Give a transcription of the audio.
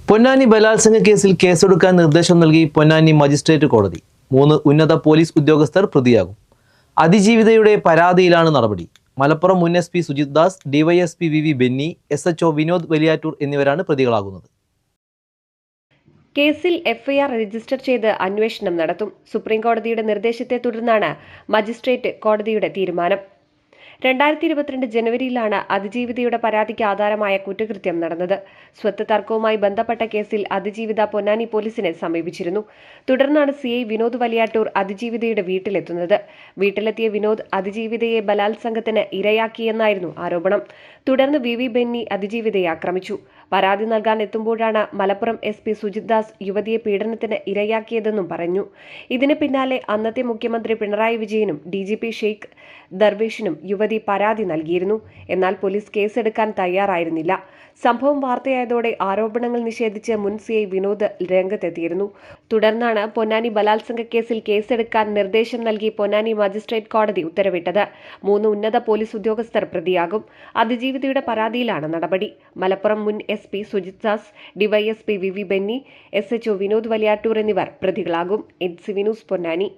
പൊന്നാനി ബലാത്സംഗ കേസിൽ കേസെടുക്കാൻ നിർദ്ദേശം നൽകി പൊന്നാനി മജിസ്ട്രേറ്റ് കോടതി. 3 ഉന്നത പോലീസ് ഉദ്യോഗസ്ഥർ പ്രതിയാകും. അതിജീവിതയുടെ പരാതിയിലാണ് നടപടി. മലപ്പുറം മുൻ SP Sujith Das, DYSP VV Benny, SHO Vinod Valiyattoor എന്നിവരാണ് പ്രതികളാകുന്നത്. കേസിൽ FIR രജിസ്റ്റർ ചെയ്ത് അന്വേഷണം നടത്തും. സുപ്രീം കോടതിയുടെ നിർദ്ദേശത്തെ തുടർന്നാണ് മജിസ്ട്രേറ്റ് കോടതിയുടെ തീരുമാനം. 2022 ജനുവരിയിലാണ് അതിജീവിതയുടെ പരാതിക്ക് ആധാരമായ കുറ്റകൃത്യം നടന്നത്. സ്വത്ത് തർക്കവുമായി ബന്ധപ്പെട്ട കേസിൽ അതിജീവിത പൊന്നാനി പോലീസിനെ സമീപിച്ചിരുന്നു. തുടർന്നാണ് CI വിനോദ് വലിയാട്ടൂർ അതിജീവിതയുടെ വീട്ടിലെത്തുന്നത്. വീട്ടിലെത്തിയ വിനോദ് അതിജീവിതയെ ബലാത്സംഗത്തിന് ഇരയാക്കിയെന്നായിരുന്നു ആരോപണം. തുടർന്ന് VV ബെന്നി അതിജീവിതയെ ആക്രമിച്ചു. പരാതി നൽകാൻ എത്തുമ്പോഴാണ് മലപ്പുറം SP സുജിത് ദാസ് യുവതിയെ പീഡനത്തിന് ഇരയാക്കിയതെന്നും പറഞ്ഞു. ഇതിന് പിന്നാലെ അന്നത്തെ മുഖ്യമന്ത്രി പിണറായി വിജയനും DGP ഷെയ്ഖ് ദർവേഷിനും യുവതി പരാതി നൽകിയിരുന്നു. എന്നാൽ പോലീസ് കേസെടുക്കാൻ തയ്യാറായിരുന്നില്ല. സംഭവം വാർത്തയായതോടെ ആരോപണങ്ങൾ നിഷേധിച്ച് മുൻ CI വിനോദ് രംഗത്തെത്തിയിരുന്നു. തുടർന്നാണ് പൊന്നാനി ബലാത്സംഗ കേസിൽ കേസെടുക്കാൻ നിർദ്ദേശം നൽകി പൊന്നാനി മജിസ്ട്രേറ്റ് കോടതി ഉത്തരവിട്ടത്. 3 ഉന്നത പോലീസ് ഉദ്യോഗസ്ഥർ പ്രതിയാകും. അതിജീവിതയുടെ പരാതിയിലാണ് നടപടി. മലപ്പുറം മുൻ SP Sujith Das, DYSP VV Benny, SHO Vinod Valiyattoor എന്നിവർ പ്രതികളാകും. NCV news Ponnani.